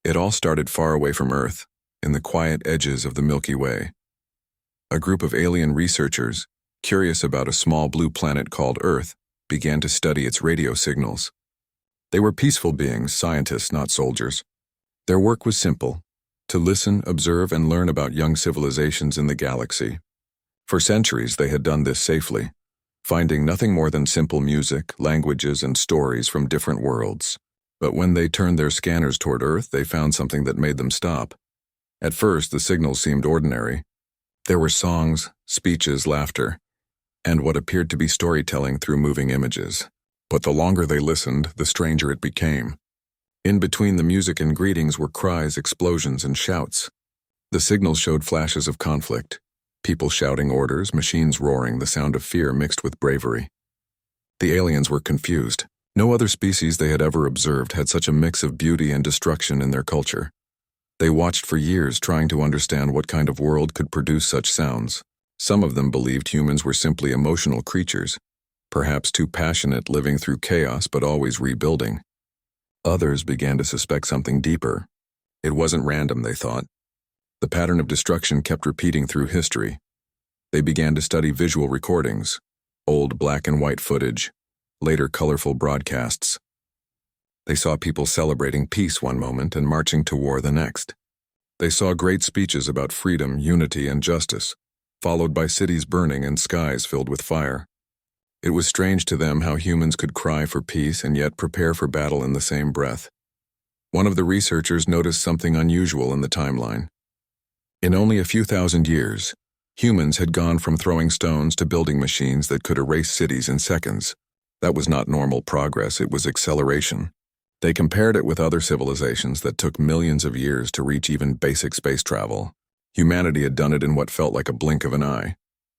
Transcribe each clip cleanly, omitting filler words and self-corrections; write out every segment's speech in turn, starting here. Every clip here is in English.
It all started far away from Earth, in the quiet edges of the Milky Way. A group of alien researchers, curious about a small blue planet called Earth, began to study its radio signals. They were peaceful beings, scientists, not soldiers. Their work was simple: to listen, observe, and learn about young civilizations in the galaxy. For centuries they had done this safely, finding nothing more than simple music, languages, and stories from different worlds. But when they turned their scanners toward Earth, they found something that made them stop. At first, the signals seemed ordinary. There were songs, speeches, laughter, and what appeared to be storytelling through moving images. But the longer they listened, the stranger it became. In between the music and greetings were cries, explosions, and shouts. The signals showed flashes of conflict. People shouting orders, machines roaring, the sound of fear mixed with bravery. The aliens were confused. No other species they had ever observed had such a mix of beauty and destruction in their culture. They watched for years, trying to understand what kind of world could produce such sounds. Some of them believed humans were simply emotional creatures, perhaps too passionate, living through chaos but always rebuilding. Others began to suspect something deeper. It wasn't random, they thought. The pattern of destruction kept repeating through history. They began to study visual recordings, old black and white footage, later colorful broadcasts. They saw people celebrating peace one moment and marching to war the next. They saw great speeches about freedom, unity, and justice, followed by cities burning and skies filled with fire. It was strange to them how humans could cry for peace and yet prepare for battle in the same breath. One of the researchers noticed something unusual in the timeline. In only a few thousand years, humans had gone from throwing stones to building machines that could erase cities in seconds. That was not normal progress, it was acceleration. They compared it with other civilizations that took millions of years to reach even basic space travel. Humanity had done it in what felt like a blink of an eye.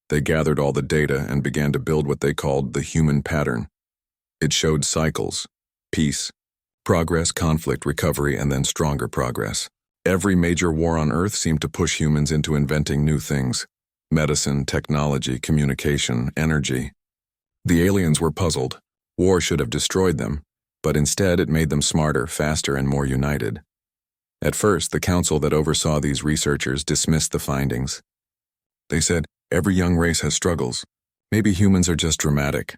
They gathered all the data and began to build what they called the human pattern. It showed cycles: peace, progress, conflict, recovery, and then stronger progress. Every major war on Earth seemed to push humans into inventing new things: medicine, technology, communication, energy. The aliens were puzzled. War should have destroyed them, but instead it made them smarter, faster, and more united. At first, the council that oversaw these researchers dismissed the findings. They said, "Every young race has struggles. Maybe humans are just dramatic."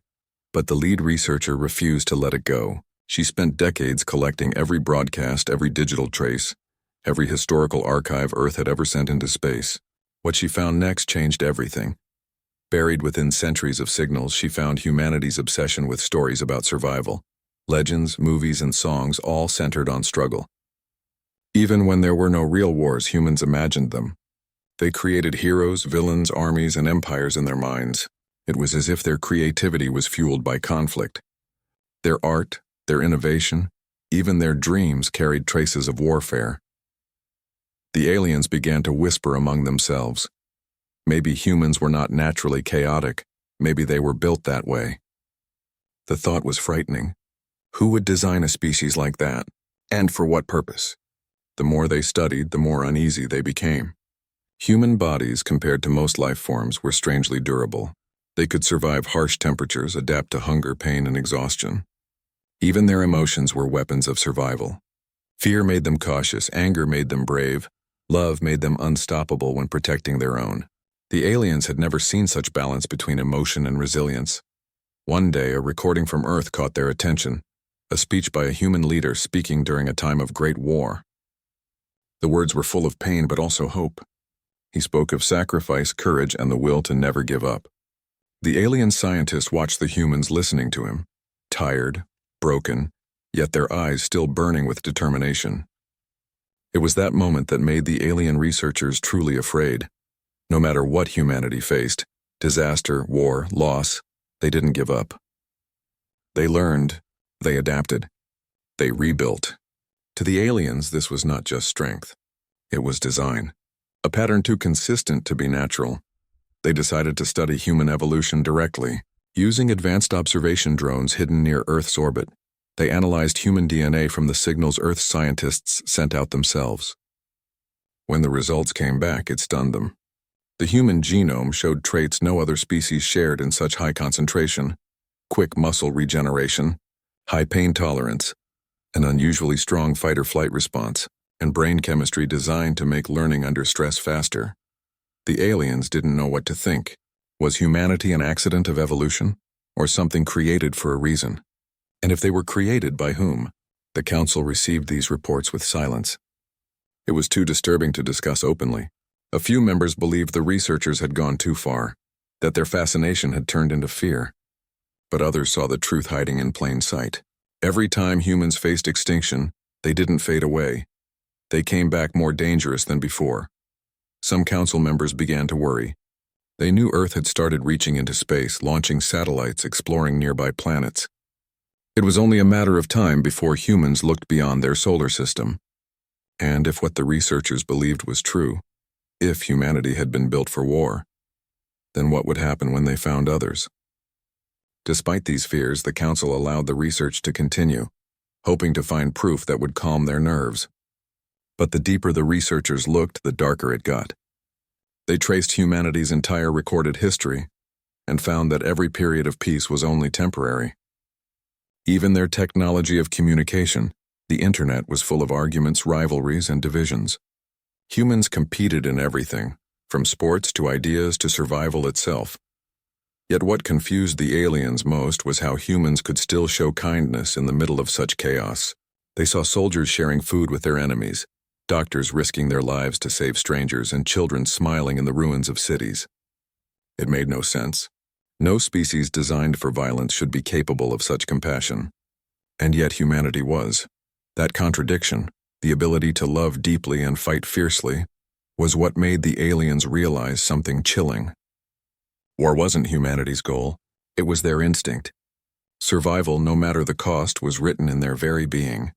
But the lead researcher refused to let it go. She spent decades collecting every broadcast, every digital trace, every historical archive Earth had ever sent into space. What she found next changed everything. Buried within centuries of signals, she found humanity's obsession with stories about survival. Legends, movies, and songs all centered on struggle. Even when there were no real wars, humans imagined them. They created heroes, villains, armies, and empires in their minds. It was as if their creativity was fueled by conflict. Their art, their innovation, even their dreams carried traces of warfare. The aliens began to whisper among themselves. Maybe humans were not naturally chaotic. Maybe they were built that way. The thought was frightening. Who would design a species like that? And for what purpose? The more they studied, the more uneasy they became. Human bodies, compared to most life forms, were strangely durable. They could survive harsh temperatures, adapt to hunger, pain, and exhaustion. Even their emotions were weapons of survival. Fear made them cautious, anger made them brave, love made them unstoppable when protecting their own. The aliens had never seen such balance between emotion and resilience. One day, a recording from Earth caught their attention, a speech by a human leader speaking during a time of great war. The words were full of pain but also hope. He spoke of sacrifice, courage, and the will to never give up. The alien scientist watched the humans listening to him, tired, broken, yet their eyes still burning with determination. It was that moment that made the alien researchers truly afraid. No matter what humanity faced, disaster, war, loss, they didn't give up. They learned, they adapted, they rebuilt. To the aliens, this was not just strength. It was design. A pattern too consistent to be natural. They decided to study human evolution directly. Using advanced observation drones hidden near Earth's orbit, they analyzed human DNA from the signals Earth scientists sent out themselves. When the results came back, it stunned them. The human genome showed traits no other species shared in such high concentration: quick muscle regeneration, high pain tolerance, an unusually strong fight-or-flight response. and brain chemistry designed to make learning under stress faster. The aliens didn't know what to think. Was humanity an accident of evolution, or something created for a reason? And if they were created, by whom? The council received these reports with silence. It was too disturbing to discuss openly. A few members believed the researchers had gone too far, that their fascination had turned into fear. But others saw the truth hiding in plain sight. Every time humans faced extinction, they didn't fade away. They came back more dangerous than before. Some council members began to worry. They knew Earth had started reaching into space, launching satellites, exploring nearby planets. It was only a matter of time before humans looked beyond their solar system. And if what the researchers believed was true, if humanity had been built for war, then what would happen when they found others? Despite these fears, the council allowed the research to continue, hoping to find proof that would calm their nerves. But the deeper the researchers looked, the darker it got. They traced humanity's entire recorded history and found that every period of peace was only temporary. Even their technology of communication, the internet, was full of arguments, rivalries, and divisions. Humans competed in everything, from sports to ideas to survival itself. Yet what confused the aliens most was how humans could still show kindness in the middle of such chaos. They saw soldiers sharing food with their enemies, doctors risking their lives to save strangers, and children smiling in the ruins of cities. It made no sense. No species designed for violence should be capable of such compassion. And yet humanity was. That contradiction, the ability to love deeply and fight fiercely, was what made the aliens realize something chilling. War wasn't humanity's goal, it was their instinct. Survival, no matter the cost, was written in their very being.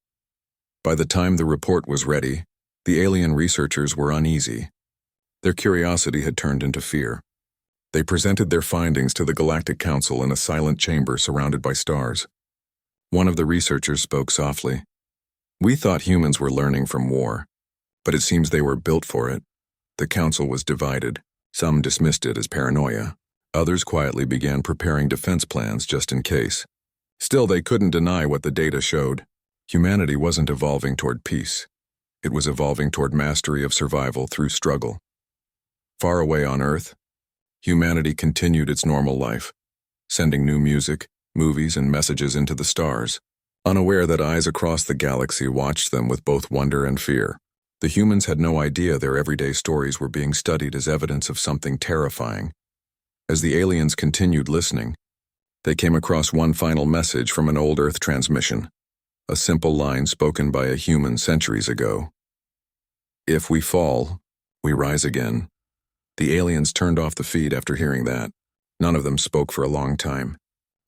By the time the report was ready, the alien researchers were uneasy. Their curiosity had turned into fear. They presented their findings to the Galactic Council in a silent chamber surrounded by stars. One of the researchers spoke softly. "We thought humans were learning from war, but it seems they were built for it." The council was divided. Some dismissed it as paranoia. Others quietly began preparing defense plans just in case. Still, they couldn't deny what the data showed. Humanity wasn't evolving toward peace. It was evolving toward mastery of survival through struggle. Far away on Earth, humanity continued its normal life, sending new music, movies, and messages into the stars, unaware that eyes across the galaxy watched them with both wonder and fear. The humans had no idea their everyday stories were being studied as evidence of something terrifying. As the aliens continued listening, they came across one final message from an old Earth transmission, a simple line spoken by a human centuries ago. "If we fall, we rise again." The aliens turned off the feed after hearing that. None of them spoke for a long time.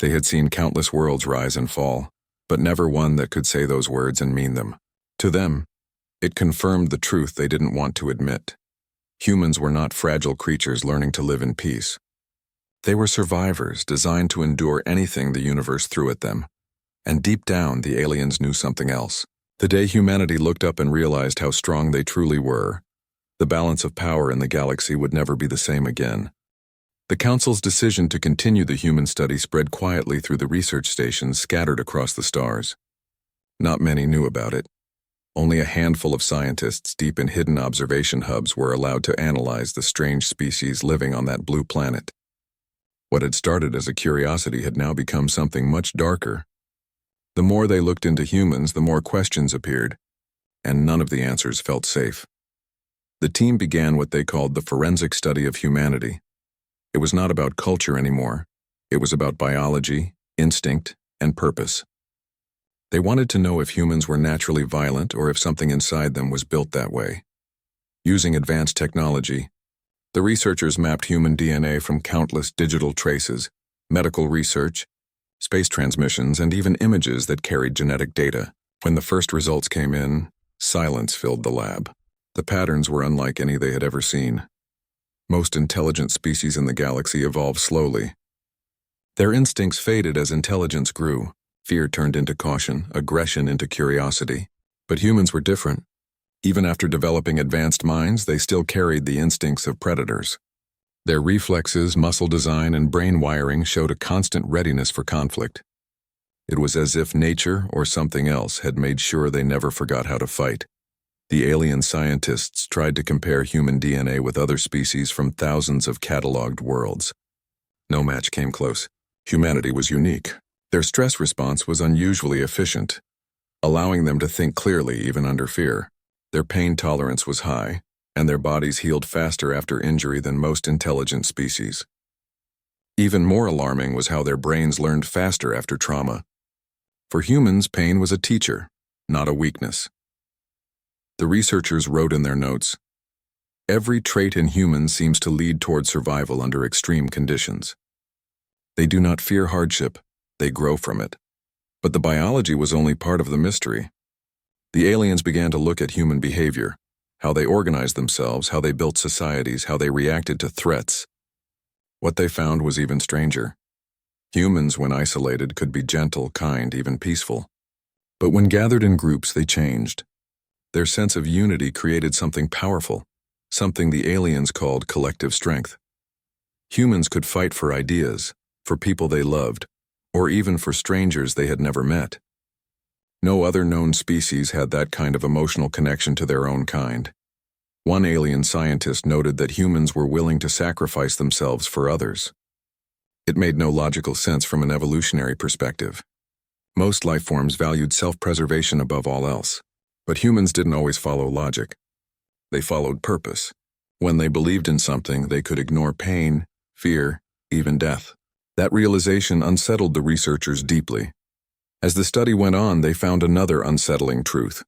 They had seen countless worlds rise and fall, but never one that could say those words and mean them. To them, it confirmed the truth they didn't want to admit. Humans were not fragile creatures learning to live in peace. They were survivors designed to endure anything the universe threw at them. And deep down, the aliens knew something else. The day humanity looked up and realized how strong they truly were, the balance of power in the galaxy would never be the same again. The Council's decision to continue the human study spread quietly through the research stations scattered across the stars. Not many knew about it. Only a handful of scientists deep in hidden observation hubs were allowed to analyze the strange species living on that blue planet. What had started as a curiosity had now become something much darker. The more they looked into humans, the more questions appeared, and none of the answers felt safe. The team began what they called the forensic study of humanity. It was not about culture anymore. It was about biology, instinct, and purpose. They wanted to know if humans were naturally violent or if something inside them was built that way. Using advanced technology, the researchers mapped human DNA from countless digital traces, medical research, space transmissions, and even images that carried genetic data. When the first results came in, silence filled the lab. The patterns were unlike any they had ever seen. Most intelligent species in the galaxy evolved slowly. Their instincts faded as intelligence grew. Fear turned into caution, aggression into curiosity. But humans were different. Even after developing advanced minds, they still carried the instincts of predators. Their reflexes, muscle design, and brain wiring showed a constant readiness for conflict. It was as if nature or something else had made sure they never forgot how to fight. The alien scientists tried to compare human DNA with other species from thousands of catalogued worlds. No match came close. Humanity was unique. Their stress response was unusually efficient, allowing them to think clearly even under fear. Their pain tolerance was high, and their bodies healed faster after injury than most intelligent species. Even more alarming was how their brains learned faster after trauma. For humans, pain was a teacher, not a weakness. The researchers wrote in their notes, "Every trait in humans seems to lead toward survival under extreme conditions. They do not fear hardship, they grow from it." But the biology was only part of the mystery. The aliens began to look at human behavior, how they organized themselves, how they built societies, how they reacted to threats. What they found was even stranger. Humans, when isolated, could be gentle, kind, even peaceful. But when gathered in groups, they changed. Their sense of unity created something powerful, something the aliens called collective strength. Humans could fight for ideas, for people they loved, or even for strangers they had never met. No other known species had that kind of emotional connection to their own kind. One alien scientist noted that humans were willing to sacrifice themselves for others. It made no logical sense from an evolutionary perspective. Most life forms valued self-preservation above all else. But humans didn't always follow logic. They followed purpose. When they believed in something, they could ignore pain, fear, even death. That realization unsettled the researchers deeply. As the study went on, they found another unsettling truth.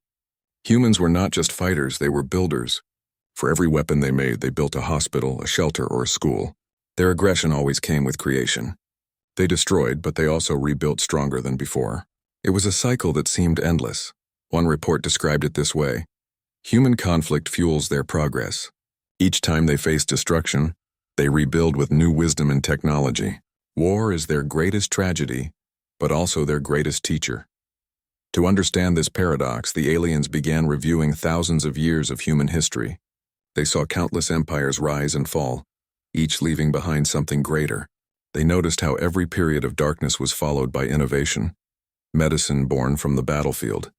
Humans were not just fighters, they were builders. For every weapon they made, they built a hospital, a shelter, or a school. Their aggression always came with creation. They destroyed, but they also rebuilt stronger than before. It was a cycle that seemed endless. One report described it this way: human conflict fuels their progress. Each time they face destruction, they rebuild with new wisdom and technology. War is their greatest tragedy, but also their greatest teacher. To understand this paradox, the aliens began reviewing thousands of years of human history. They saw countless empires rise and fall, each leaving behind something greater. They noticed how every period of darkness was followed by innovation. Medicine born from the battlefield.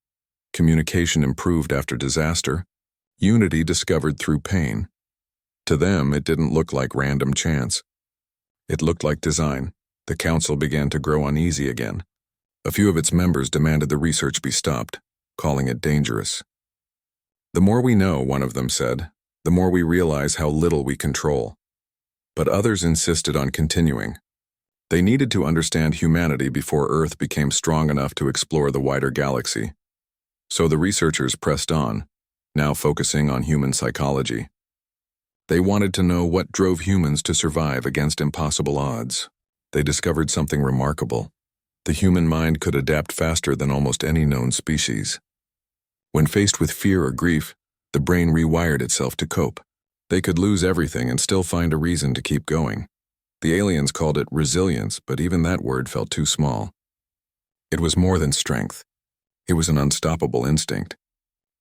Communication improved after disaster. Unity discovered through pain. To them, it didn't look like random chance. It looked like design. The council began to grow uneasy again. A few of its members demanded the research be stopped, calling it dangerous. "The more we know," one of them said, "the more we realize how little we control." But others insisted on continuing. They needed to understand humanity before Earth became strong enough to explore the wider galaxy. So the researchers pressed on, now focusing on human psychology. They wanted to know what drove humans to survive against impossible odds. They discovered something remarkable. The human mind could adapt faster than almost any known species. When faced with fear or grief, the brain rewired itself to cope. They could lose everything and still find a reason to keep going. The aliens called it resilience, but even that word felt too small. It was more than strength. It was an unstoppable instinct.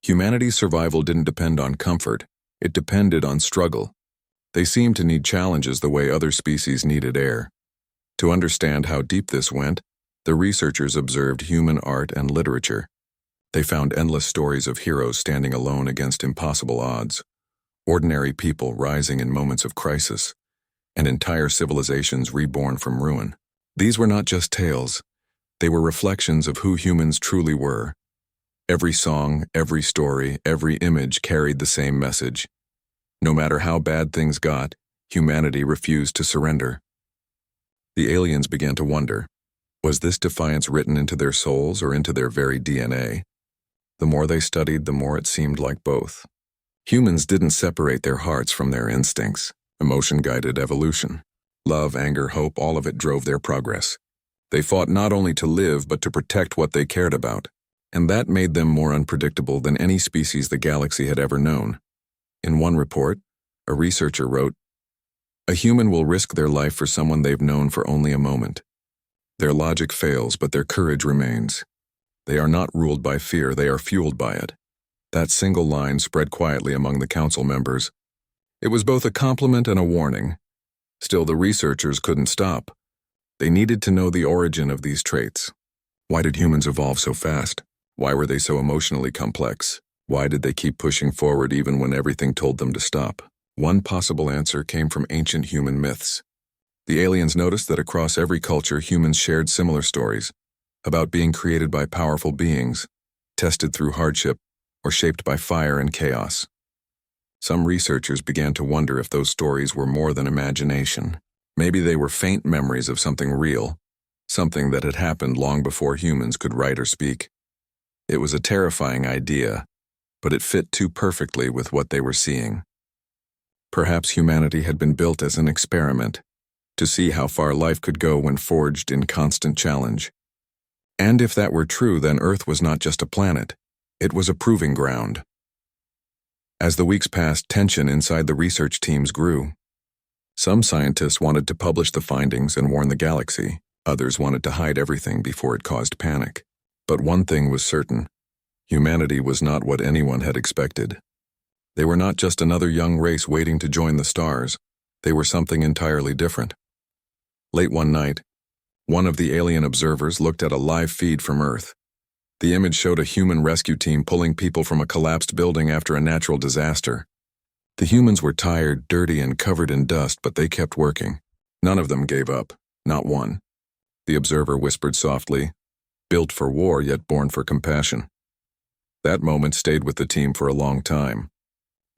Humanity's survival didn't depend on comfort, it depended on struggle. They seemed to need challenges the way other species needed air. To understand how deep this went, the researchers observed human art and literature. They found endless stories of heroes standing alone against impossible odds, ordinary people rising in moments of crisis, and entire civilizations reborn from ruin. These were not just tales. They were reflections of who humans truly were. Every song, every story, every image carried the same message. No matter how bad things got, humanity refused to surrender. The aliens began to wonder, was this defiance written into their souls or into their very DNA? The more they studied, the more it seemed like both. Humans didn't separate their hearts from their instincts. Emotion-guided evolution. Love, anger, hope, all of it drove their progress. They fought not only to live, but to protect what they cared about. And that made them more unpredictable than any species the galaxy had ever known. In one report, a researcher wrote, "A human will risk their life for someone they've known for only a moment. Their logic fails, but their courage remains. They are not ruled by fear, they are fueled by it." That single line spread quietly among the council members. It was both a compliment and a warning. Still, the researchers couldn't stop. They needed to know the origin of these traits. Why did humans evolve so fast? Why were they so emotionally complex? Why did they keep pushing forward even when everything told them to stop? One possible answer came from ancient human myths. The aliens noticed that across every culture humans shared similar stories about being created by powerful beings, tested through hardship, or shaped by fire and chaos. Some researchers began to wonder if those stories were more than imagination. Maybe they were faint memories of something real, something that had happened long before humans could write or speak. It was a terrifying idea, but it fit too perfectly with what they were seeing. Perhaps humanity had been built as an experiment, to see how far life could go when forged in constant challenge. And if that were true, then Earth was not just a planet, it was a proving ground. As the weeks passed, tension inside the research teams grew. Some scientists wanted to publish the findings and warn the galaxy. Others wanted to hide everything before it caused panic. But one thing was certain: humanity was not what anyone had expected. They were not just another young race waiting to join the stars. They were something entirely different. Late one night, one of the alien observers looked at a live feed from Earth. The image showed a human rescue team pulling people from a collapsed building after a natural disaster. The humans were tired, dirty, and covered in dust, but they kept working. None of them gave up, not one. The observer whispered softly, "Built for war, yet born for compassion." That moment stayed with the team for a long time.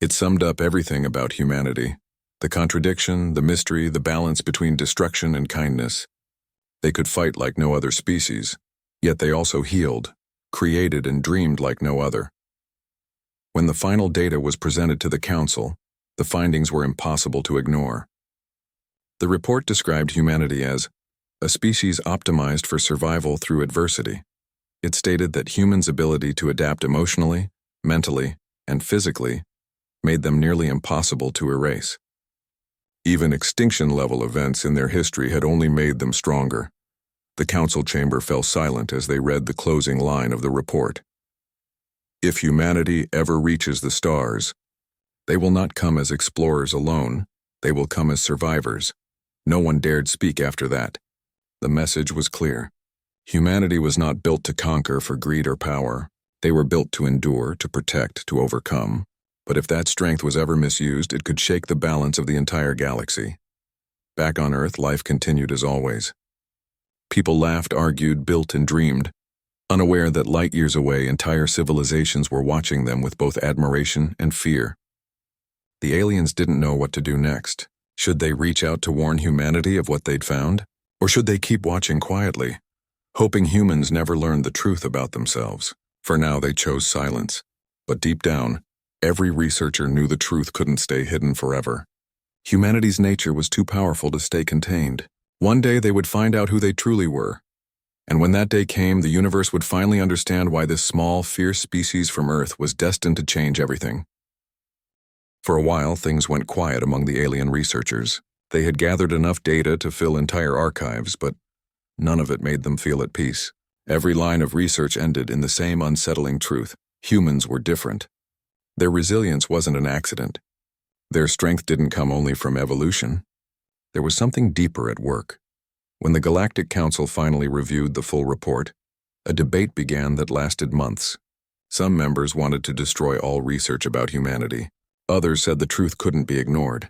It summed up everything about humanity: the contradiction, the mystery, the balance between destruction and kindness. They could fight like no other species, yet they also healed, created, and dreamed like no other. When the final data was presented to the council, the findings were impossible to ignore. The report described humanity as a species optimized for survival through adversity. It stated that humans' ability to adapt emotionally, mentally, and physically made them nearly impossible to erase. Even extinction-level events in their history had only made them stronger. The council chamber fell silent as they read the closing line of the report. If humanity ever reaches the stars, they will not come as explorers alone, they will come as survivors. No one dared speak after that. The message was clear. Humanity was not built to conquer for greed or power. They were built to endure, to protect, to overcome. But if that strength was ever misused, it could shake the balance of the entire galaxy. Back on Earth, life continued as always. People laughed, argued, built, and dreamed, unaware that light years away, entire civilizations were watching them with both admiration and fear. The aliens didn't know what to do next. Should they reach out to warn humanity of what they'd found? Or should they keep watching quietly, hoping humans never learned the truth about themselves? For now, they chose silence. But deep down, every researcher knew the truth couldn't stay hidden forever. Humanity's nature was too powerful to stay contained. One day they would find out who they truly were. And when that day came, the universe would finally understand why this small, fierce species from Earth was destined to change everything. For a while, things went quiet among the alien researchers. They had gathered enough data to fill entire archives, but none of it made them feel at peace. Every line of research ended in the same unsettling truth: humans were different. Their resilience wasn't an accident. Their strength didn't come only from evolution. There was something deeper at work. When the Galactic Council finally reviewed the full report, a debate began that lasted months. Some members wanted to destroy all research about humanity. Others said the truth couldn't be ignored.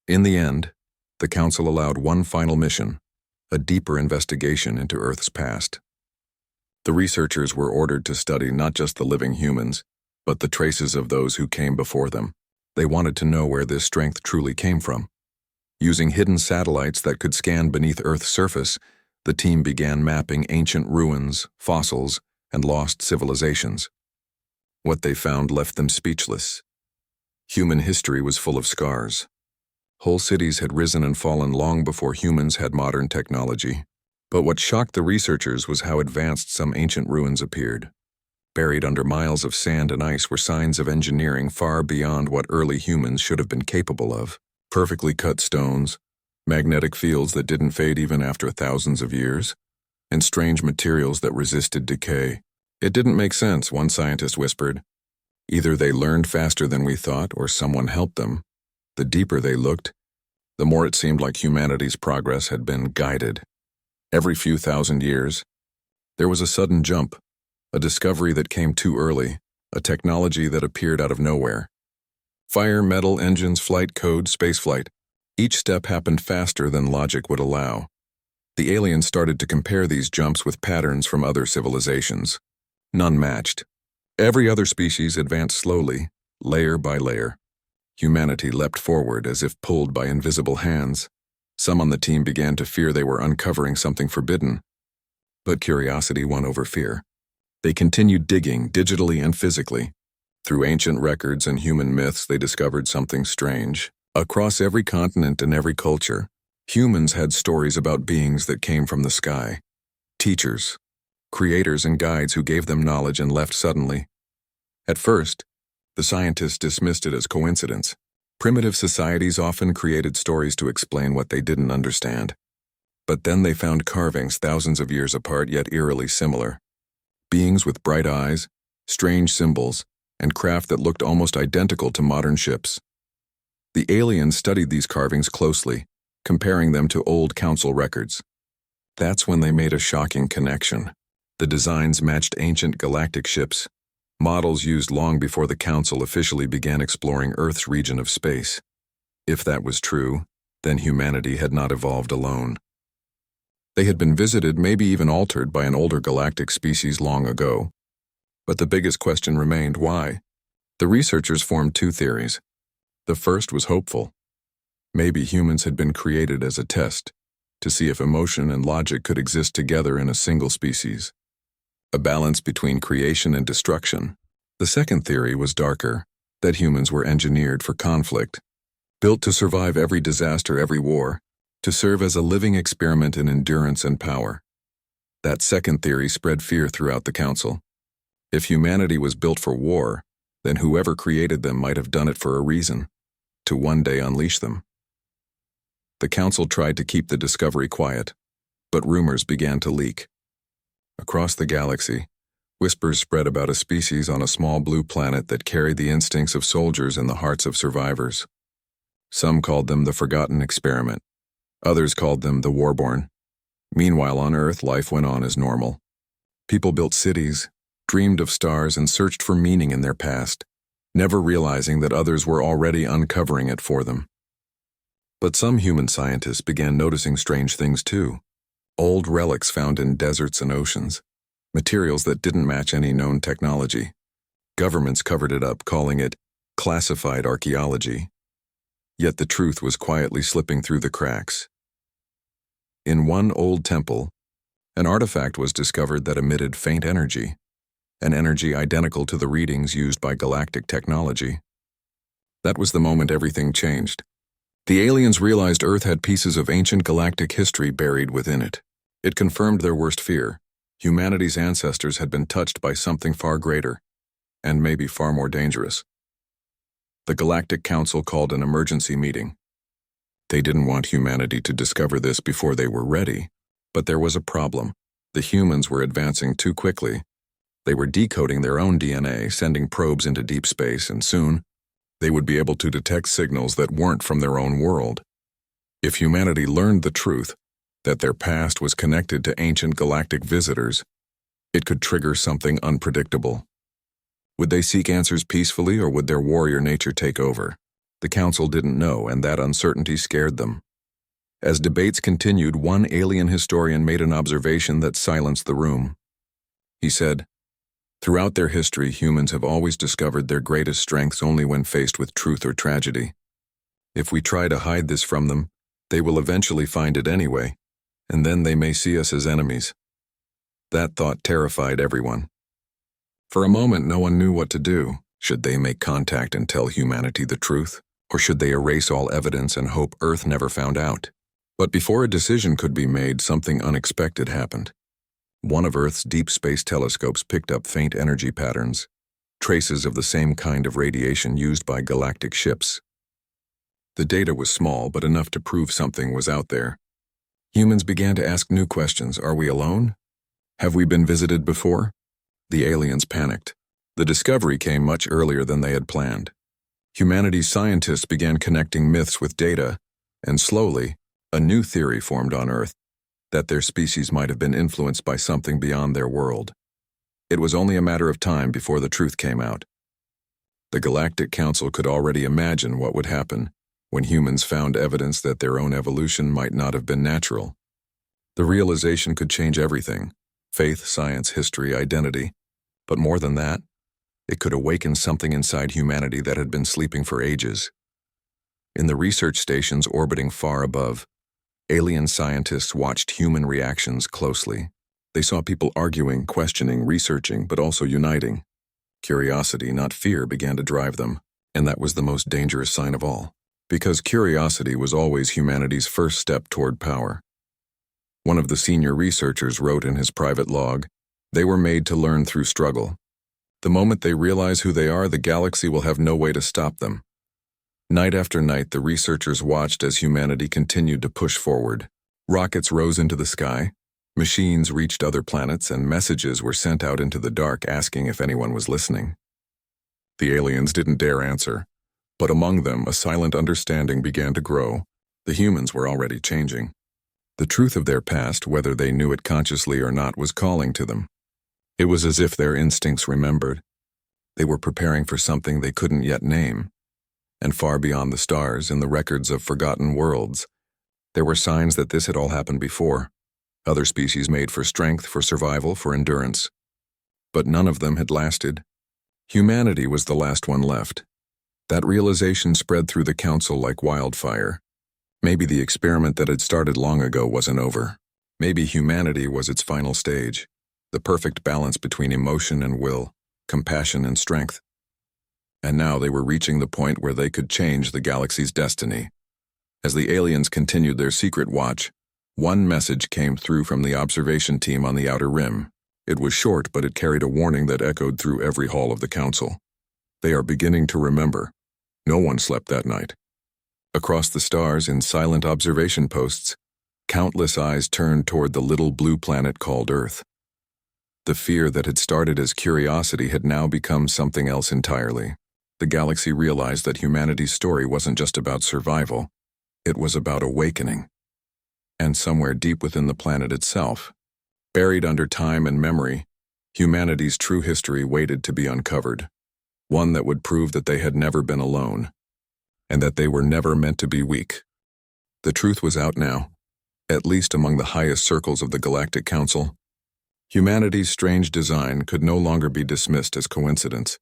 In the end, the Council allowed one final mission: a deeper investigation into Earth's past. The researchers were ordered to study not just the living humans, but the traces of those who came before them. They wanted to know where this strength truly came from. Using hidden satellites that could scan beneath Earth's surface, the team began mapping ancient ruins, fossils, and lost civilizations. What they found left them speechless. Human history was full of scars. Whole cities had risen and fallen long before humans had modern technology. But what shocked the researchers was how advanced some ancient ruins appeared. Buried under miles of sand and ice were signs of engineering far beyond what early humans should have been capable of. Perfectly cut stones, magnetic fields that didn't fade even after thousands of years, and strange materials that resisted decay. It didn't make sense, one scientist whispered. Either they learned faster than we thought, or someone helped them. The deeper they looked, the more it seemed like humanity's progress had been guided. Every few thousand years, there was a sudden jump, a discovery that came too early, a technology that appeared out of nowhere. Fire, metal, engines, flight code, spaceflight. Each step happened faster than logic would allow. The aliens started to compare these jumps with patterns from other civilizations. None matched. Every other species advanced slowly, layer by layer. Humanity leapt forward as if pulled by invisible hands. Some on the team began to fear they were uncovering something forbidden. But curiosity won over fear. They continued digging, digitally and physically. Through ancient records and human myths, they discovered something strange. Across every continent and every culture, humans had stories about beings that came from the sky. Teachers, creators and guides who gave them knowledge and left suddenly. At first, the scientists dismissed it as coincidence. Primitive societies often created stories to explain what they didn't understand. But then they found carvings thousands of years apart yet eerily similar. Beings with bright eyes, strange symbols, and craft that looked almost identical to modern ships. The aliens studied these carvings closely, comparing them to old council records. That's when they made a shocking connection. The designs matched ancient galactic ships, models used long before the council officially began exploring Earth's region of space. If that was true, then humanity had not evolved alone. They had been visited, maybe even altered, by an older galactic species long ago. But the biggest question remained: why? The researchers formed two theories. The first was hopeful. Maybe humans had been created as a test, to see if emotion and logic could exist together in a single species. A balance between creation and destruction. The second theory was darker, that humans were engineered for conflict, built to survive every disaster, every war, to serve as a living experiment in endurance and power. That second theory spread fear throughout the council. If humanity was built for war, then whoever created them might have done it for a reason, to one day unleash them. The council tried to keep the discovery quiet, but rumors began to leak. Across the galaxy, whispers spread about a species on a small blue planet that carried the instincts of soldiers in the hearts of survivors. Some called them the Forgotten Experiment. Others called them the Warborn. Meanwhile, on Earth, life went on as normal. People built cities, dreamed of stars, and searched for meaning in their past, never realizing that others were already uncovering it for them. But some human scientists began noticing strange things too. Old relics found in deserts and oceans, materials that didn't match any known technology. Governments covered it up, calling it classified archaeology. Yet the truth was quietly slipping through the cracks. In one old temple, an artifact was discovered that emitted faint energy, an energy identical to the readings used by galactic technology. That was the moment everything changed. The aliens realized Earth had pieces of ancient galactic history buried within it. It confirmed their worst fear. Humanity's ancestors had been touched by something far greater, and maybe far more dangerous. The Galactic Council called an emergency meeting. They didn't want humanity to discover this before they were ready, but there was a problem. The humans were advancing too quickly. They were decoding their own DNA, sending probes into deep space, and soon, they would be able to detect signals that weren't from their own world. If humanity learned the truth, that their past was connected to ancient galactic visitors, it could trigger something unpredictable. Would they seek answers peacefully, or would their warrior nature take over? The council didn't know, and that uncertainty scared them. As debates continued, one alien historian made an observation that silenced the room. He said, "Throughout their history, humans have always discovered their greatest strengths only when faced with truth or tragedy. If we try to hide this from them, they will eventually find it anyway, and then they may see us as enemies." That thought terrified everyone. For a moment, no one knew what to do. Should they make contact and tell humanity the truth? Or should they erase all evidence and hope Earth never found out? But before a decision could be made, something unexpected happened. One of Earth's deep space telescopes picked up faint energy patterns, traces of the same kind of radiation used by galactic ships. The data was small, but enough to prove something was out there. Humans began to ask new questions. Are we alone? Have we been visited before? The aliens panicked. The discovery came much earlier than they had planned. Humanity's scientists began connecting myths with data, and slowly, a new theory formed on Earth, that their species might have been influenced by something beyond their world. It was only a matter of time before the truth came out. The Galactic Council could already imagine what would happen when humans found evidence that their own evolution might not have been natural. The realization could change everything: faith, science, history, identity. But more than that, it could awaken something inside humanity that had been sleeping for ages. In the research stations orbiting far above, alien scientists watched human reactions closely. They saw people arguing, questioning, researching, but also uniting. Curiosity, not fear, began to drive them, and that was the most dangerous sign of all, because curiosity was always humanity's first step toward power. One of the senior researchers wrote in his private log, "They were made to learn through struggle. The moment they realize who they are, the galaxy will have no way to stop them." Night after night, the researchers watched as humanity continued to push forward. Rockets rose into the sky, machines reached other planets, and messages were sent out into the dark asking if anyone was listening. The aliens didn't dare answer, but among them a silent understanding began to grow. The humans were already changing. The truth of their past, whether they knew it consciously or not, was calling to them. It was as if their instincts remembered. They were preparing for something they couldn't yet name. And far beyond the stars, in the records of forgotten worlds, there were signs that this had all happened before. Other species made for strength, for survival, for endurance. But none of them had lasted. Humanity was the last one left. That realization spread through the council like wildfire. Maybe the experiment that had started long ago wasn't over. Maybe humanity was its final stage, the perfect balance between emotion and will, compassion and strength. And now they were reaching the point where they could change the galaxy's destiny. As the aliens continued their secret watch, one message came through from the observation team on the outer rim. It was short, but it carried a warning that echoed through every hall of the council. They are beginning to remember. No one slept that night. Across the stars, in silent observation posts, countless eyes turned toward the little blue planet called Earth. The fear that had started as curiosity had now become something else entirely. The galaxy realized that humanity's story wasn't just about survival. It was about awakening. And somewhere deep within the planet itself, buried under time and memory, humanity's true history waited to be uncovered. One that would prove that they had never been alone, and that they were never meant to be weak. The truth was out now, at least among the highest circles of the Galactic Council. Humanity's strange design could no longer be dismissed as coincidence.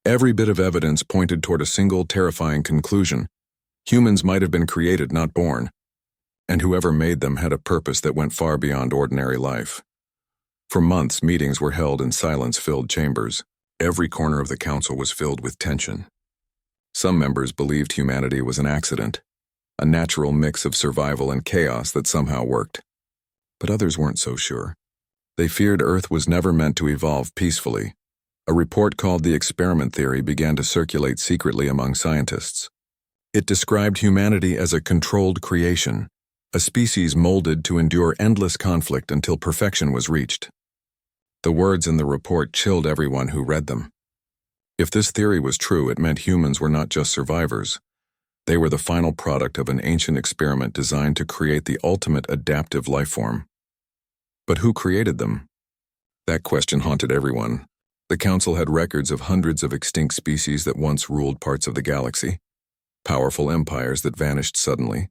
Every bit of evidence pointed toward a single terrifying conclusion: humans might have been created, not born. And whoever made them had a purpose that went far beyond ordinary life. For months, meetings were held in silence-filled chambers. Every corner of the council was filled with tension. Some members believed humanity was an accident, a natural mix of survival and chaos that somehow worked. But others weren't so sure. They feared Earth was never meant to evolve peacefully. A report called the experiment theory began to circulate secretly among scientists. It described humanity as a controlled creation, a species molded to endure endless conflict until perfection was reached. The words in the report chilled everyone who read them. If this theory was true, it meant humans were not just survivors. They were the final product of an ancient experiment designed to create the ultimate adaptive life form. But who created them? That question haunted everyone. The council had records of hundreds of extinct species that once ruled parts of the galaxy, powerful empires that vanished suddenly.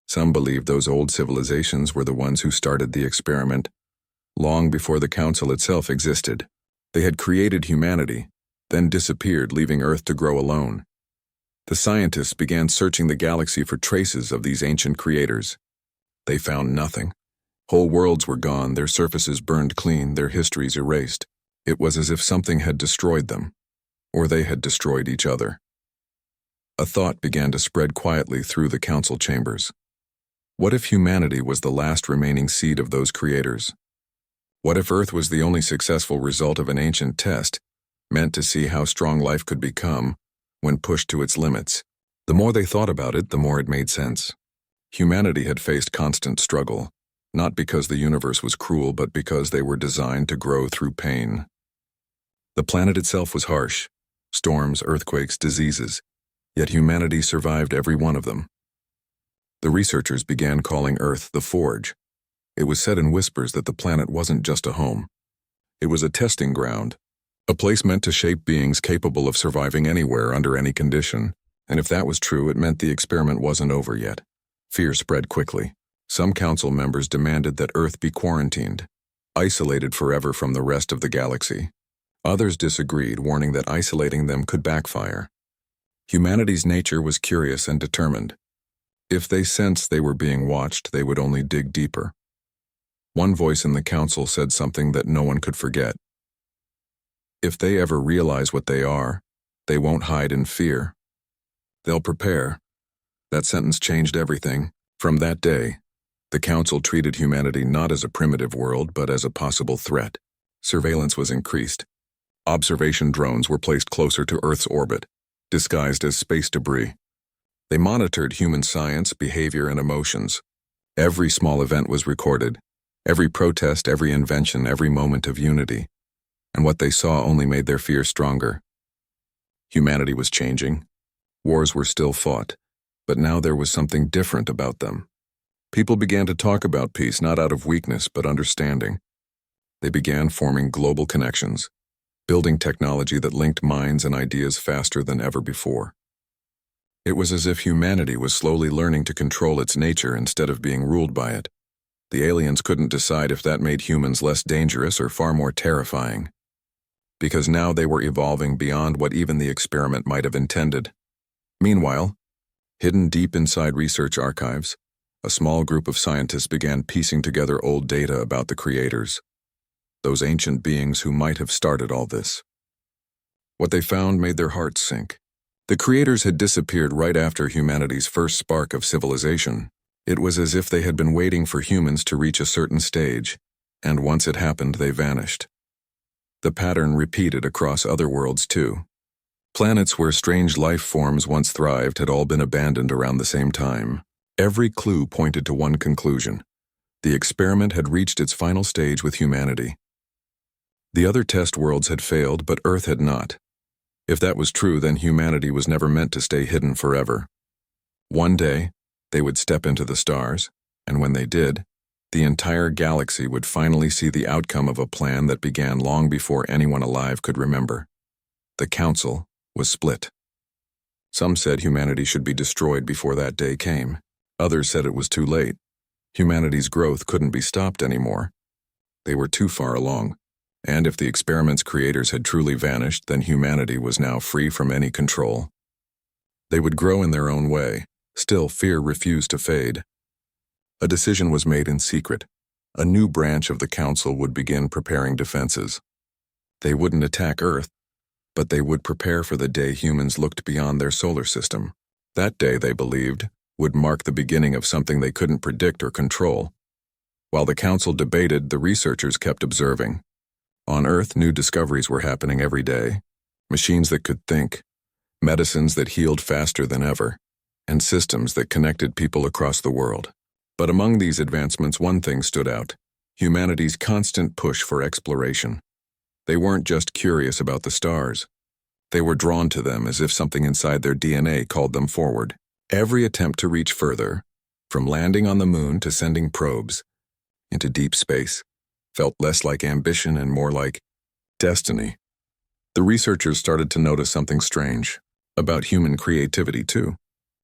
Some believed those old civilizations were the ones who started the experiment, long before the council itself existed. They had created humanity, then disappeared, leaving Earth to grow alone. The scientists began searching the galaxy for traces of these ancient creators. They found nothing. Whole worlds were gone, their surfaces burned clean, their histories erased. It was as if something had destroyed them, or they had destroyed each other. A thought began to spread quietly through the council chambers. What if humanity was the last remaining seed of those creators? What if Earth was the only successful result of an ancient test, meant to see how strong life could become when pushed to its limits? The more they thought about it, the more it made sense. Humanity had faced constant struggle, not because the universe was cruel, but because they were designed to grow through pain. The planet itself was harsh: storms, earthquakes, diseases, yet humanity survived every one of them. The researchers began calling Earth the Forge. It was said in whispers that the planet wasn't just a home. It was a testing ground, a place meant to shape beings capable of surviving anywhere under any condition. And if that was true, it meant the experiment wasn't over yet. Fear spread quickly. Some council members demanded that Earth be quarantined, isolated forever from the rest of the galaxy. Others disagreed, warning that isolating them could backfire. Humanity's nature was curious and determined. If they sensed they were being watched, they would only dig deeper. One voice in the council said something that no one could forget. If they ever realize what they are, they won't hide in fear. They'll prepare. That sentence changed everything. From that day, the council treated humanity not as a primitive world, but as a possible threat. Surveillance was increased. Observation drones were placed closer to Earth's orbit, disguised as space debris. They monitored human science, behavior, and emotions. Every small event was recorded. Every protest, every invention, every moment of unity. And what they saw only made their fear stronger. Humanity was changing. Wars were still fought, but now there was something different about them. People began to talk about peace not out of weakness but understanding. They began forming global connections, building technology that linked minds and ideas faster than ever before. It was as if humanity was slowly learning to control its nature instead of being ruled by it. The aliens couldn't decide if that made humans less dangerous or far more terrifying, because now they were evolving beyond what even the experiment might have intended. Meanwhile, hidden deep inside research archives, a small group of scientists began piecing together old data about the creators, those ancient beings who might have started all this. What they found made their hearts sink. The creators had disappeared right after humanity's first spark of civilization. It was as if they had been waiting for humans to reach a certain stage, and once it happened, they vanished. The pattern repeated across other worlds too. Planets where strange life forms once thrived had all been abandoned around the same time. Every clue pointed to one conclusion. The experiment had reached its final stage with humanity. The other test worlds had failed, but Earth had not. If that was true, then humanity was never meant to stay hidden forever. One day, they would step into the stars, and when they did, the entire galaxy would finally see the outcome of a plan that began long before anyone alive could remember. The council was split. Some said humanity should be destroyed before that day came. Others said it was too late. Humanity's growth couldn't be stopped anymore. They were too far along. And if the experiment's creators had truly vanished, then humanity was now free from any control. They would grow in their own way. Still, fear refused to fade. A decision was made in secret. A new branch of the council would begin preparing defenses. They wouldn't attack Earth, but they would prepare for the day humans looked beyond their solar system. That day, they believed, would mark the beginning of something they couldn't predict or control. While the council debated, the researchers kept observing. On Earth, new discoveries were happening every day. Machines that could think, medicines that healed faster than ever, and systems that connected people across the world. But among these advancements, one thing stood out: humanity's constant push for exploration. They weren't just curious about the stars. They were drawn to them as if something inside their DNA called them forward. Every attempt to reach further, from landing on the moon to sending probes into deep space, felt less like ambition and more like destiny. The researchers started to notice something strange about human creativity too.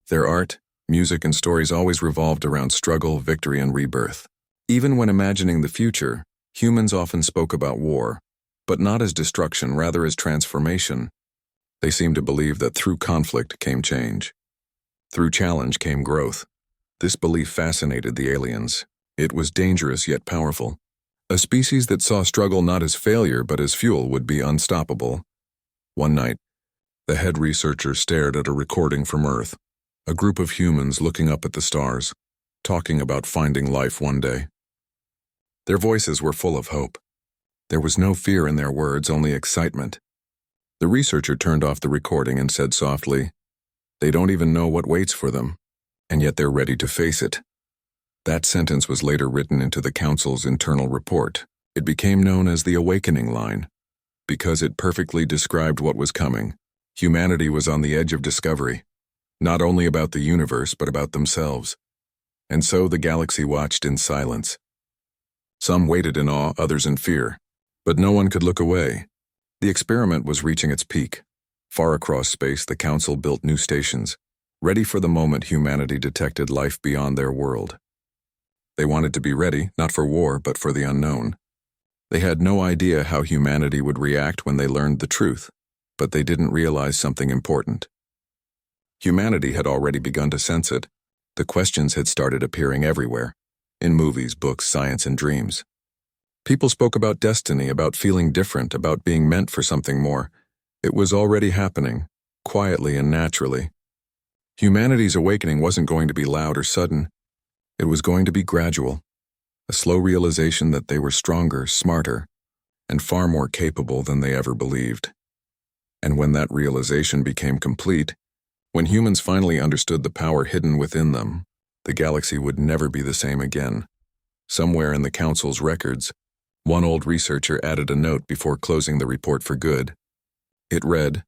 Their art, music, and stories always revolved around struggle, victory, and rebirth. Even when imagining the future, humans often spoke about war, but not as destruction, rather as transformation. They seemed to believe that through conflict came change. Through challenge came growth. This belief fascinated the aliens. It was dangerous yet powerful. A species that saw struggle not as failure but as fuel would be unstoppable. One night, the head researcher stared at a recording from Earth, a group of humans looking up at the stars, talking about finding life one day. Their voices were full of hope. There was no fear in their words, only excitement. The researcher turned off the recording and said softly, "They don't even know what waits for them, and yet they're ready to face it." That sentence was later written into the council's internal report. It became known as the awakening line, because it perfectly described what was coming. Humanity was on the edge of discovery, not only about the universe but about themselves. And so the galaxy watched in silence. Some waited in awe, others in fear. But no one could look away. The experiment was reaching its peak. Far across space, the Council built new stations, ready for the moment humanity detected life beyond their world. They wanted to be ready, not for war, but for the unknown. They had no idea how humanity would react when they learned the truth, but they didn't realize something important. Humanity had already begun to sense it. The questions had started appearing everywhere, in movies, books, science, and dreams. People spoke about destiny, about feeling different, about being meant for something more. It was already happening, quietly and naturally. Humanity's awakening wasn't going to be loud or sudden. It was going to be gradual, a slow realization that they were stronger, smarter, and far more capable than they ever believed. And when that realization became complete, when humans finally understood the power hidden within them, the galaxy would never be the same again. Somewhere in the Council's records, one old researcher added a note before closing the report for good. It read,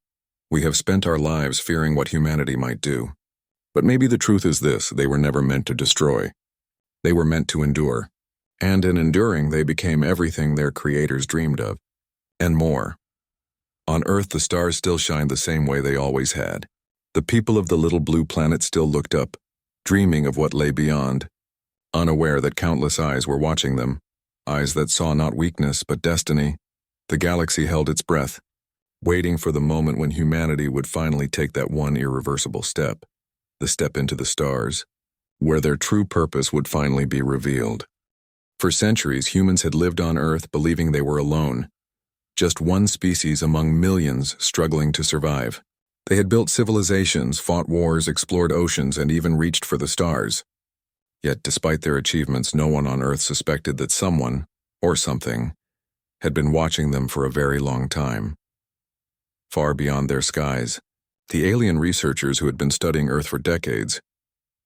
"We have spent our lives fearing what humanity might do. But maybe the truth is this: they were never meant to destroy. They were meant to endure. And in enduring, they became everything their creators dreamed of, and more. On Earth, the stars still shined the same way they always had. The people of the little blue planet still looked up, dreaming of what lay beyond, unaware that countless eyes were watching them, eyes that saw not weakness but destiny. The galaxy held its breath, waiting for the moment when humanity would finally take that one irreversible step, the step into the stars, where their true purpose would finally be revealed. For centuries, humans had lived on Earth believing they were alone, just one species among millions struggling to survive. They had built civilizations, fought wars, explored oceans, and even reached for the stars. Yet, despite their achievements, no one on Earth suspected that someone, or something, had been watching them for a very long time. Far beyond their skies, the alien researchers who had been studying Earth for decades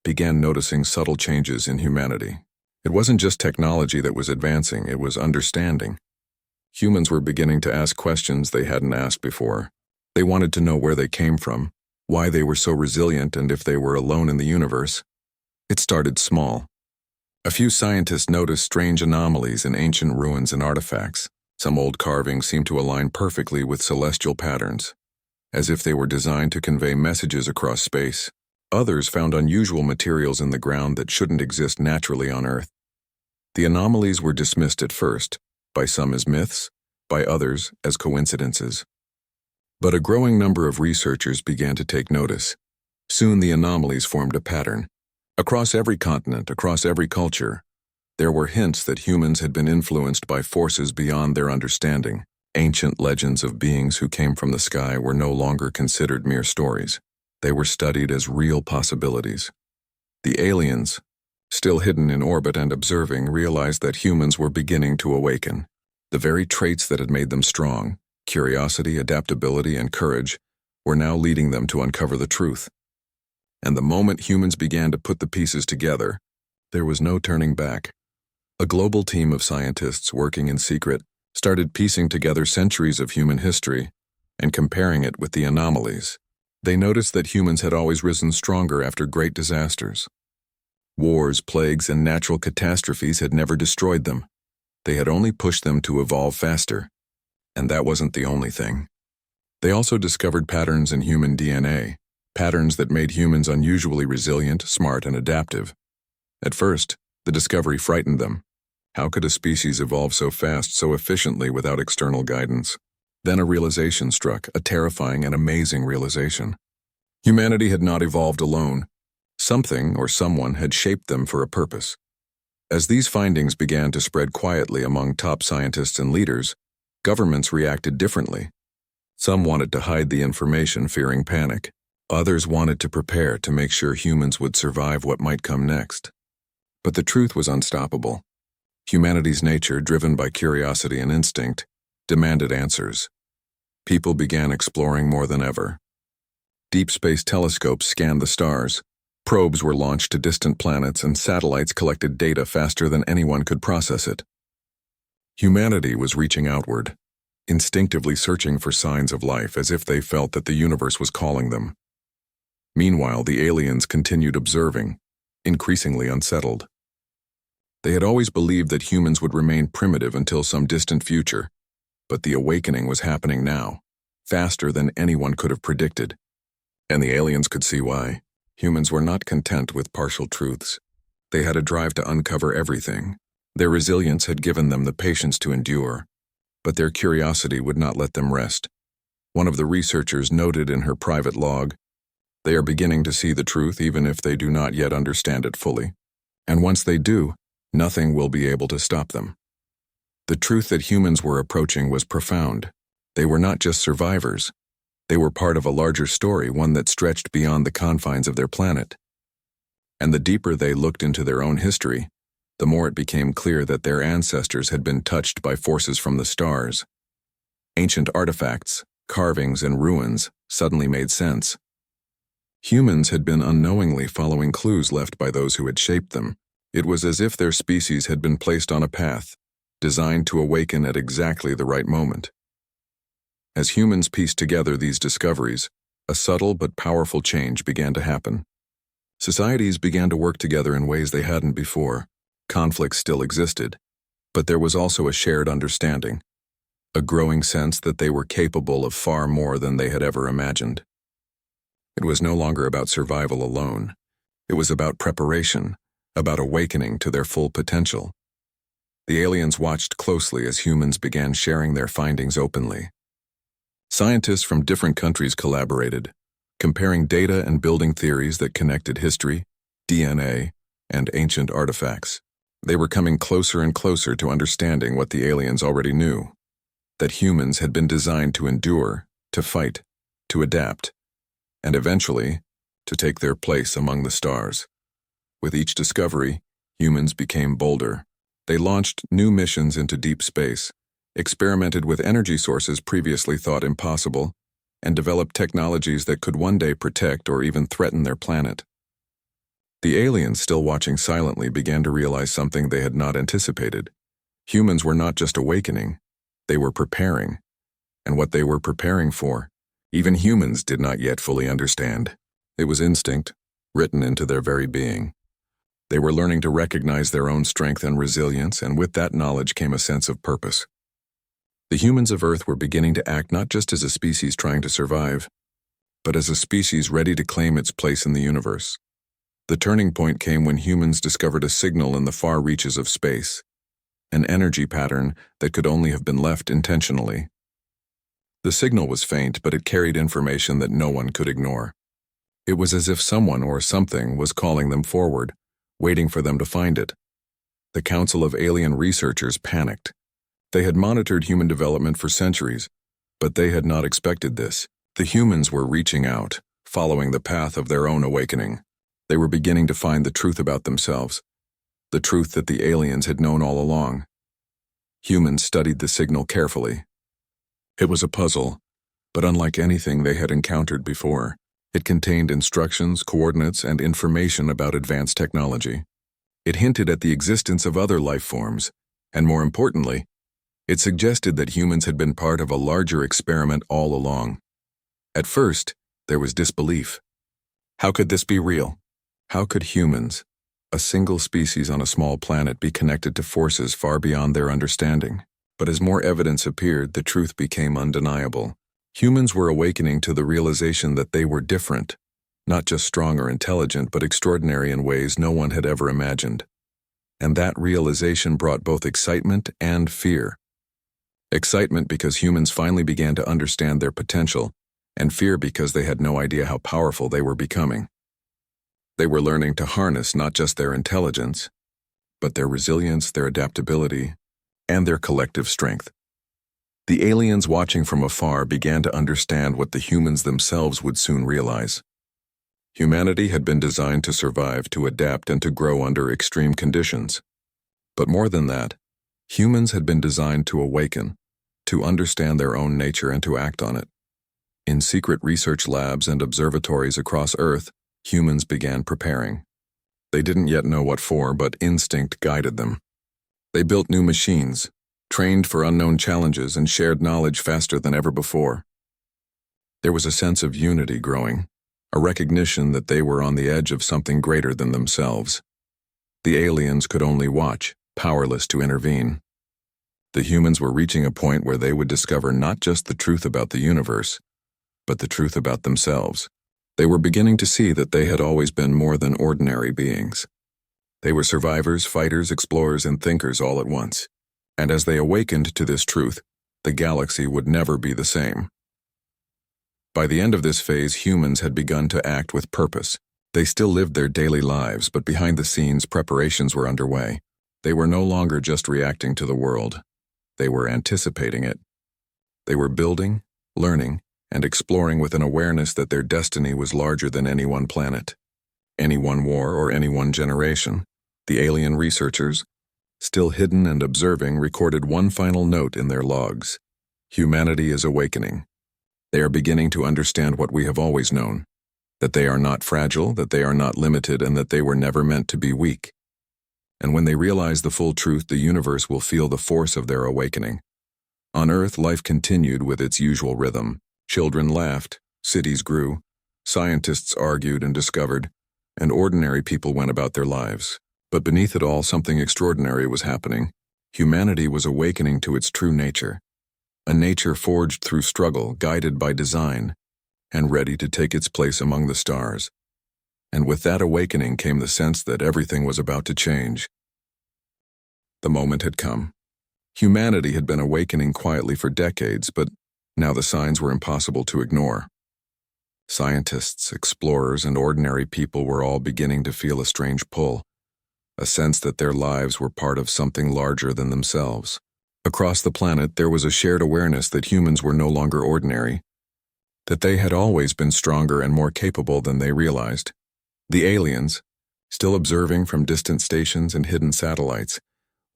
began noticing subtle changes in humanity. It wasn't just technology that was advancing, it was understanding. Humans were beginning to ask questions they hadn't asked before. They wanted to know where they came from, why they were so resilient, and if they were alone in the universe. It started small. A few scientists noticed strange anomalies in ancient ruins and artifacts. Some old carvings seemed to align perfectly with celestial patterns, as if they were designed to convey messages across space. Others found unusual materials in the ground that shouldn't exist naturally on Earth. The anomalies were dismissed at first, by some as myths, by others as coincidences. But a growing number of researchers began to take notice. Soon the anomalies formed a pattern. Across every continent, across every culture, there were hints that humans had been influenced by forces beyond their understanding. Ancient legends of beings who came from the sky were no longer considered mere stories. They were studied as real possibilities. The aliens, still hidden in orbit and observing, realized that humans were beginning to awaken. The very traits that had made them strong, curiosity, adaptability, and courage, were now leading them to uncover the truth. And the moment humans began to put the pieces together, there was no turning back. A global team of scientists working in secret started piecing together centuries of human history and comparing it with the anomalies. They noticed that humans had always risen stronger after great disasters. Wars, plagues, and natural catastrophes had never destroyed them. They had only pushed them to evolve faster. And that wasn't the only thing. They also discovered patterns in human DNA, patterns that made humans unusually resilient, smart, and adaptive. At first, the discovery frightened them. How could a species evolve so fast, so efficiently without external guidance? Then a realization struck, a terrifying and amazing realization. Humanity had not evolved alone. Something or someone had shaped them for a purpose. As these findings began to spread quietly among top scientists and leaders, governments reacted differently. Some wanted to hide the information, fearing panic. Others wanted to prepare to make sure humans would survive what might come next. But the truth was unstoppable. Humanity's nature, driven by curiosity and instinct, demanded answers. People began exploring more than ever. Deep space telescopes scanned the stars. Probes were launched to distant planets, and satellites collected data faster than anyone could process it. Humanity was reaching outward, instinctively searching for signs of life, as if they felt that the universe was calling them. Meanwhile, the aliens continued observing, increasingly unsettled. They had always believed that humans would remain primitive until some distant future, But the awakening was happening now, faster than anyone could have predicted. And the aliens could see why. Humans were not content with partial truths. They had a drive to uncover everything. Their resilience had given them the patience to endure, but their curiosity would not let them rest. One of the researchers noted in her private log, "They are beginning to see the truth even if they do not yet understand it fully. And once they do, nothing will be able to stop them." The truth that humans were approaching was profound. They were not just survivors. They were part of a larger story, one that stretched beyond the confines of their planet. And the deeper they looked into their own history, the more it became clear that their ancestors had been touched by forces from the stars. Ancient artifacts, carvings, and ruins suddenly made sense. Humans had been unknowingly following clues left by those who had shaped them. It was as if their species had been placed on a path, designed to awaken at exactly the right moment. As humans pieced together these discoveries, a subtle but powerful change began to happen. Societies began to work together in ways they hadn't before. Conflicts still existed, but there was also a shared understanding, a growing sense that they were capable of far more than they had ever imagined. It was no longer about survival alone. It was about preparation, about awakening to their full potential. The aliens watched closely as humans began sharing their findings openly. Scientists from different countries collaborated, comparing data and building theories that connected history, DNA, and ancient artifacts. They were coming closer and closer to understanding what the aliens already knew, that humans had been designed to endure, to fight, to adapt, and eventually, to take their place among the stars. With each discovery, humans became bolder. They launched new missions into deep space, experimented with energy sources previously thought impossible, and developed technologies that could one day protect or even threaten their planet. The aliens, still watching silently, began to realize something they had not anticipated. Humans were not just awakening, they were preparing. And what they were preparing for, even humans did not yet fully understand. It was instinct, written into their very being. They were learning to recognize their own strength and resilience, and with that knowledge came a sense of purpose. The humans of Earth were beginning to act not just as a species trying to survive, but as a species ready to claim its place in the universe. The turning point came when humans discovered a signal in the far reaches of space, an energy pattern that could only have been left intentionally. The signal was faint, but it carried information that no one could ignore. It was as if someone or something was calling them forward, waiting for them to find it. The Council of Alien Researchers panicked. They had monitored human development for centuries, but they had not expected this. The humans were reaching out, following the path of their own awakening. They were beginning to find the truth about themselves, the truth that the aliens had known all along. Humans studied the signal carefully. It was a puzzle, but unlike anything they had encountered before. It contained instructions, coordinates, and information about advanced technology. It hinted at the existence of other life forms, and more importantly, it suggested that humans had been part of a larger experiment all along. At first, there was disbelief. How could this be real? How could humans, a single species on a small planet, be connected to forces far beyond their understanding? But as more evidence appeared, the truth became undeniable. Humans were awakening to the realization that they were different, not just strong or intelligent, but extraordinary in ways no one had ever imagined. And that realization brought both excitement and fear. Excitement because humans finally began to understand their potential, and fear because they had no idea how powerful they were becoming. They were learning to harness not just their intelligence, but their resilience, their adaptability, and their collective strength. The aliens watching from afar began to understand what the humans themselves would soon realize. Humanity had been designed to survive, to adapt, and to grow under extreme conditions. But more than that, humans had been designed to awaken, to understand their own nature and to act on it. In secret research labs and observatories across Earth, humans began preparing. They didn't yet know what for, but instinct guided them. They built new machines, trained for unknown challenges, and shared knowledge faster than ever before. There was a sense of unity growing, a recognition that they were on the edge of something greater than themselves. The aliens could only watch, powerless to intervene. The humans were reaching a point where they would discover not just the truth about the universe, but the truth about themselves. They were beginning to see that they had always been more than ordinary beings. They were survivors, fighters, explorers, and thinkers all at once. And as they awakened to this truth, the galaxy would never be the same. By the end of this phase, humans had begun to act with purpose. They still lived their daily lives, but behind the scenes, preparations were underway. They were no longer just reacting to the world. They were anticipating it. They were building, learning, and exploring with an awareness that their destiny was larger than any one planet, any one war, or any one generation. The alien researchers, still hidden and observing, recorded one final note in their logs. Humanity is awakening. They are beginning to understand what we have always known, that they are not fragile, that they are not limited, and that they were never meant to be weak. And when they realize the full truth, the universe will feel the force of their awakening. On Earth, life continued with its usual rhythm. Children laughed, cities grew, scientists argued and discovered, and ordinary people went about their lives. But beneath it all, something extraordinary was happening. Humanity was awakening to its true nature, a nature forged through struggle, guided by design, and ready to take its place among the stars. And with that awakening came the sense that everything was about to change. The moment had come. Humanity had been awakening quietly for decades, but now the signs were impossible to ignore. Scientists, explorers, and ordinary people were all beginning to feel a strange pull, a sense that their lives were part of something larger than themselves. Across the planet, there was a shared awareness that humans were no longer ordinary, that they had always been stronger and more capable than they realized. The aliens, still observing from distant stations and hidden satellites,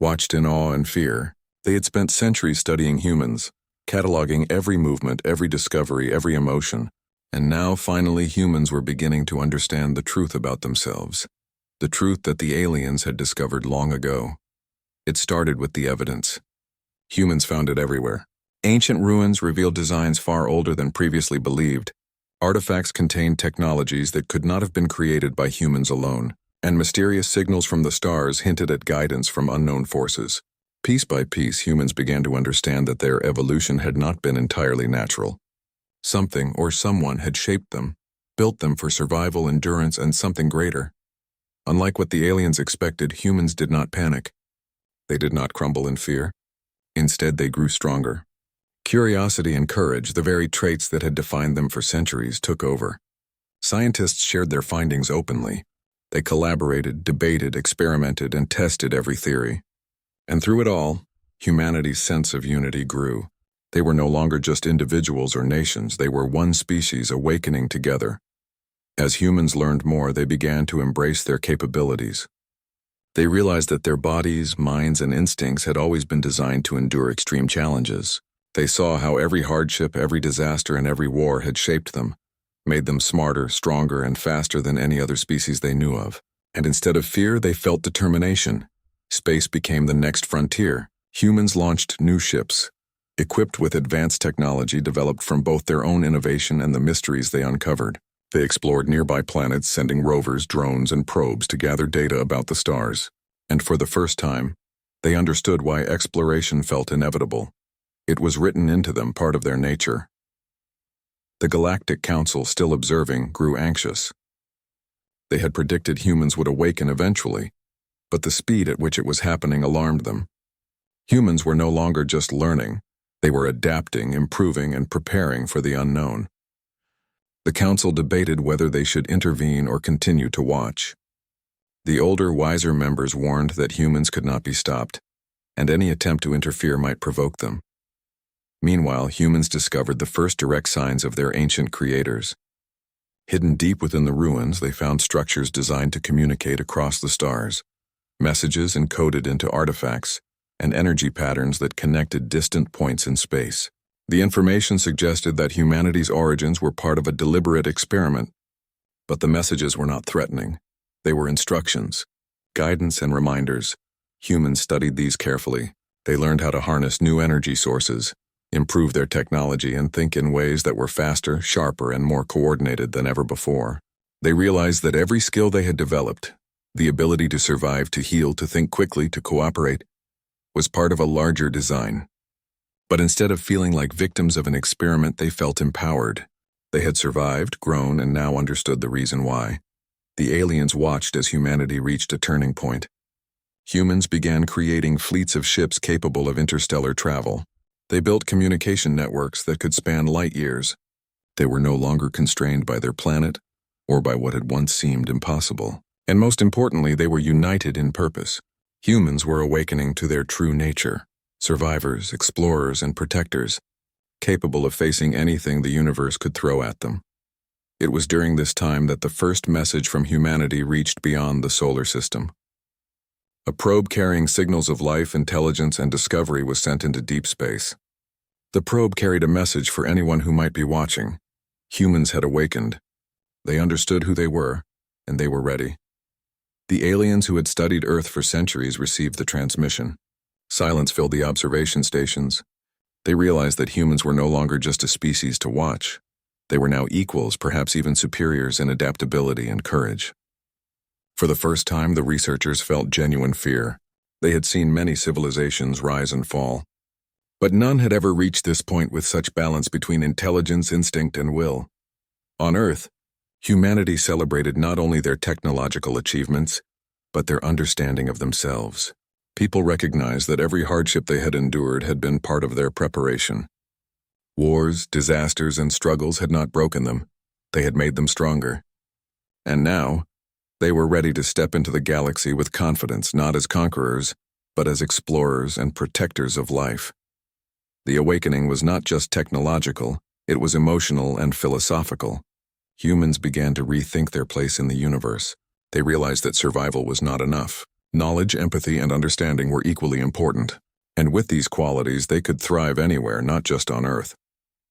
watched in awe and fear. They had spent centuries studying humans, cataloging every movement, every discovery, every emotion. And now, finally, humans were beginning to understand the truth about themselves, the truth that the aliens had discovered long ago. It started with the evidence. Humans found it everywhere. Ancient ruins revealed designs far older than previously believed. Artifacts contained technologies that could not have been created by humans alone, and mysterious signals from the stars hinted at guidance from unknown forces. Piece by piece, humans began to understand that their evolution had not been entirely natural. Something or someone had shaped them, built them for survival, endurance, and something greater. Unlike what the aliens expected, humans did not panic. They did not crumble in fear. Instead, they grew stronger. Curiosity and courage, the very traits that had defined them for centuries, took over. Scientists shared their findings openly. They collaborated, debated, experimented, and tested every theory. And through it all, humanity's sense of unity grew. They were no longer just individuals or nations, they were one species awakening together. As humans learned more, they began to embrace their capabilities. They realized that their bodies, minds, and instincts had always been designed to endure extreme challenges. They saw how every hardship, every disaster, and every war had shaped them, made them smarter, stronger, and faster than any other species they knew of. And instead of fear, they felt determination. Space became the next frontier. Humans launched new ships, equipped with advanced technology developed from both their own innovation and the mysteries they uncovered. They explored nearby planets, sending rovers, drones, and probes to gather data about the stars. And for the first time, they understood why exploration felt inevitable. It was written into them, part of their nature. The Galactic Council, still observing, grew anxious. They had predicted humans would awaken eventually, but the speed at which it was happening alarmed them. Humans were no longer just learning. They were adapting, improving, and preparing for the unknown. The council debated whether they should intervene or continue to watch. The older, wiser members warned that humans could not be stopped, and any attempt to interfere might provoke them. Meanwhile, humans discovered the first direct signs of their ancient creators. Hidden deep within the ruins, they found structures designed to communicate across the stars, messages encoded into artifacts, and energy patterns that connected distant points in space. The information suggested that humanity's origins were part of a deliberate experiment, but the messages were not threatening. They were instructions, guidance, and reminders. Humans studied these carefully. They learned how to harness new energy sources, improve their technology, and think in ways that were faster, sharper, and more coordinated than ever before. They realized that every skill they had developed, the ability to survive, to heal, to think quickly, to cooperate, was part of a larger design. But instead of feeling like victims of an experiment, they felt empowered. They had survived, grown, and now understood the reason why. The aliens watched as humanity reached a turning point. Humans began creating fleets of ships capable of interstellar travel. They built communication networks that could span light years. They were no longer constrained by their planet or by what had once seemed impossible. And most importantly, they were united in purpose. Humans were awakening to their true nature, survivors, explorers, and protectors, capable of facing anything the universe could throw at them. It was during this time that the first message from humanity reached beyond the solar system. A probe carrying signals of life, intelligence, and discovery was sent into deep space. The probe carried a message for anyone who might be watching. Humans had awakened. They understood who they were, and they were ready. The aliens who had studied Earth for centuries received the transmission. Silence filled the observation stations. They realized that humans were no longer just a species to watch. They were now equals, perhaps even superiors in adaptability and courage. For the first time, the researchers felt genuine fear. They had seen many civilizations rise and fall, but none had ever reached this point with such balance between intelligence, instinct, and will. On Earth, humanity celebrated not only their technological achievements, but their understanding of themselves. People recognized that every hardship they had endured had been part of their preparation. Wars, disasters, and struggles had not broken them. They had made them stronger. And now, they were ready to step into the galaxy with confidence, not as conquerors, but as explorers and protectors of life. The awakening was not just technological, it was emotional and philosophical. Humans began to rethink their place in the universe. They realized that survival was not enough. Knowledge, empathy, and understanding were equally important. And with these qualities, they could thrive anywhere, not just on Earth.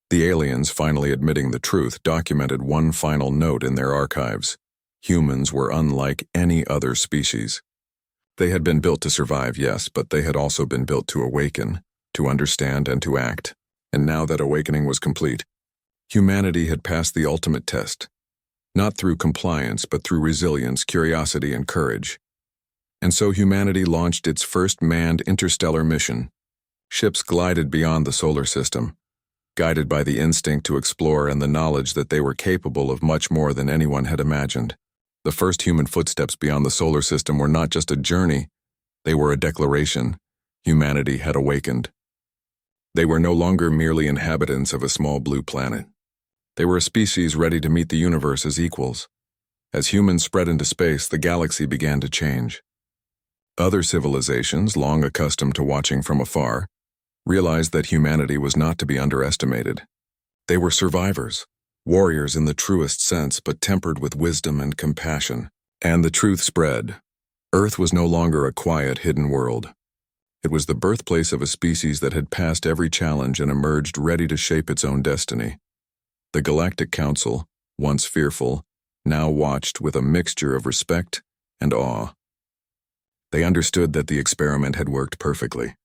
The aliens, finally admitting the truth, documented one final note in their archives. Humans were unlike any other species. They had been built to survive, yes, but they had also been built to awaken, to understand, and to act. And now that awakening was complete, humanity had passed the ultimate test, not through compliance, but through resilience, curiosity, and courage. And so humanity launched its first manned interstellar mission. Ships glided beyond the solar system, guided by the instinct to explore and the knowledge that they were capable of much more than anyone had imagined. The first human footsteps beyond the solar system were not just a journey, they were a declaration. Humanity had awakened. They were no longer merely inhabitants of a small blue planet. They were a species ready to meet the universe as equals. As humans spread into space, the galaxy began to change. Other civilizations, long accustomed to watching from afar, realized that humanity was not to be underestimated. They were survivors, warriors in the truest sense, but tempered with wisdom and compassion. And the truth spread. Earth was no longer a quiet, hidden world. It was the birthplace of a species that had passed every challenge and emerged ready to shape its own destiny. The Galactic Council, once fearful, now watched with a mixture of respect and awe. They understood that the experiment had worked perfectly.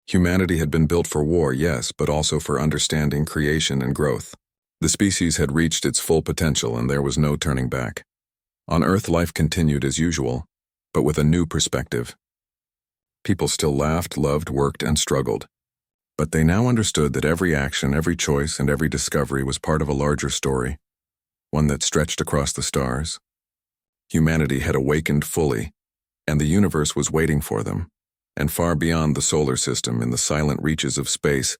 Humanity had been built for war, yes, but also for understanding, creation, and growth. The species had reached its full potential, and there was no turning back. On Earth, life continued as usual, but with a new perspective. People still laughed, loved, worked, and struggled. But they now understood that every action, every choice, and every discovery was part of a larger story, one that stretched across the stars. Humanity had awakened fully, and the universe was waiting for them. And far beyond the solar system, in the silent reaches of space,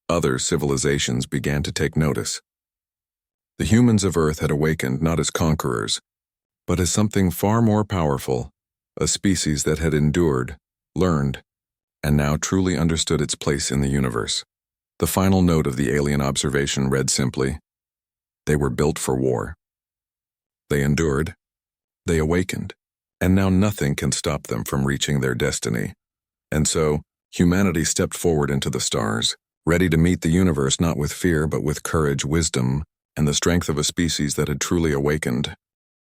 other civilizations began to take notice. The humans of Earth had awakened not as conquerors, but as something far more powerful, a species that had endured, learned, and now truly understood its place in the universe. The final note of the alien observation read simply, "They were built for war. They endured, they awakened, and now nothing can stop them from reaching their destiny." And so, humanity stepped forward into the stars, ready to meet the universe not with fear but with courage, wisdom, and the strength of a species that had truly awakened.